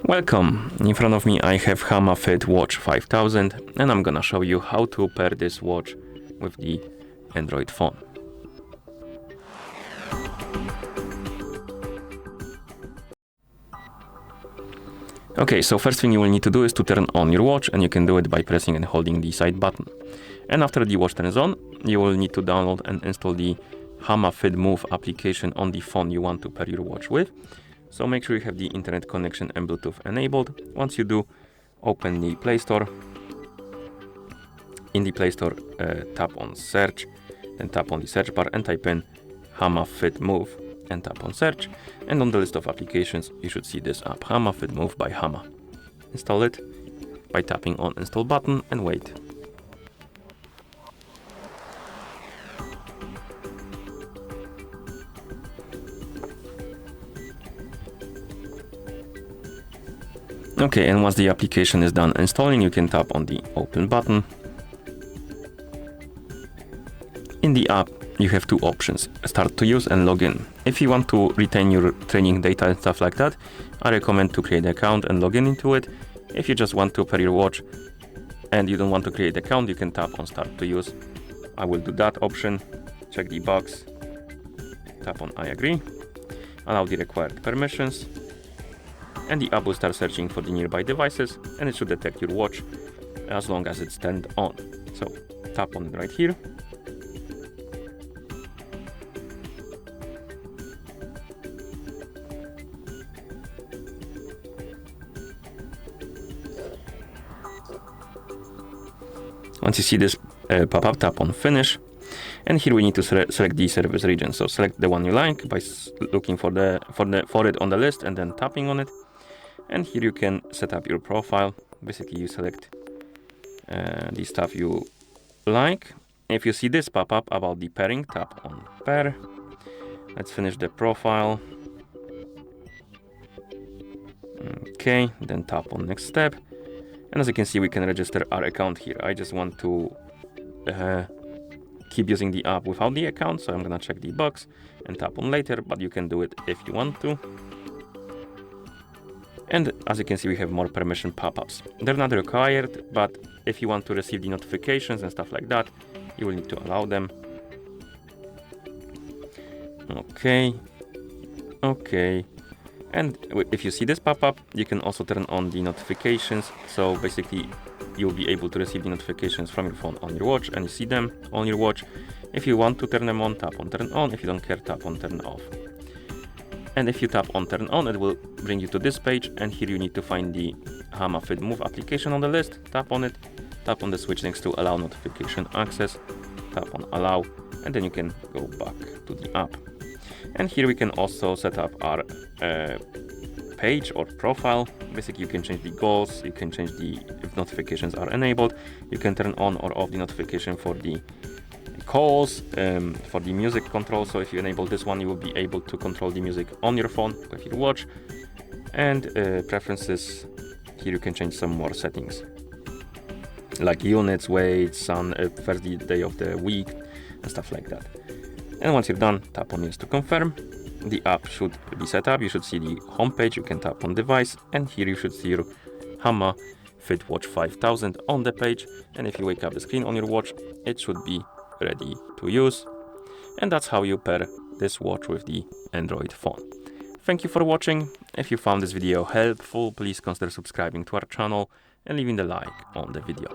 Welcome! In front of me I have HamaFit Watch 5000 and I'm gonna show you how to pair this watch with the Android phone. Okay, so first thing you will need to do is to turn on your watch, and you can do it by pressing and holding the side button. And after the watch turns on, you will need to download and install the HamaFit Move application on the phone you want to pair your watch with. So make sure you have the internet connection and Bluetooth enabled. Once you do, open the Play Store. In the Play Store, tap on search, then tap on the search bar and type in HamaFit Move and tap on search. And on the list of applications, you should see this app, HamaFit Move by Hama. Install it by tapping on install button and wait. Okay, and once the application is done installing, you can tap on the open button. In the app, you have two options, start to use and login. If you want to retain your training data and stuff like that, I recommend to create an account and log in into it. If you just want to pair your watch and you don't want to create an account, you can tap on start to use. I will do that option, check the box, tap on I agree, allow the required permissions, and the app will start searching for the nearby devices, and it should detect your watch as long as it's turned on. So tap on it right here. Once you see this pop-up, tap on finish, and here we need to select the service region. So select the one you like by looking for it on the list and then tapping on it. And here you can set up your profile. Basically, you select the stuff you like. If you see this pop up about the pairing, tap on pair. Let's finish the profile. Okay, then tap on next step. And as you can see, we can register our account here. I just want to keep using the app without the account, so I'm gonna check the box and tap on later, but you can do it if you want to. And as you can see, we have more permission pop-ups. They're not required, but if you want to receive the notifications and stuff like that, you will need to allow them. Okay. And if you see this pop-up, you can also turn on the notifications. So basically, you'll be able to receive the notifications from your phone on your watch, and you see them on your watch. If you want to turn them on, tap on turn on. If you don't care, tap on turn off. And if you tap on turn on, it will bring you to this page, and here you need to find the HamaFit Move application on the list. Tap on it, tap on the switch next to allow notification access, tap on allow, and then you can go back to the app. And here we can also set up our page or profile. Basically, you can change the goals, you can change if notifications are enabled, you can turn on or off the notification for the calls, for the music control. So if you enable this one, you will be able to control the music on your phone with your watch. And preferences, here you can change some more settings like units, weights, first day of the week and stuff like that. And once you're done, tap on yes to confirm. The app should be set up. You should see the home page. You can tap on device, and here you should see your HamaFit Watch 5000 on the page. And if you wake up the screen on your watch, it should be ready to use. And that's how you pair this watch with the Android phone. Thank you for watching. If you found this video helpful, please consider subscribing to our channel and leaving the like on the video.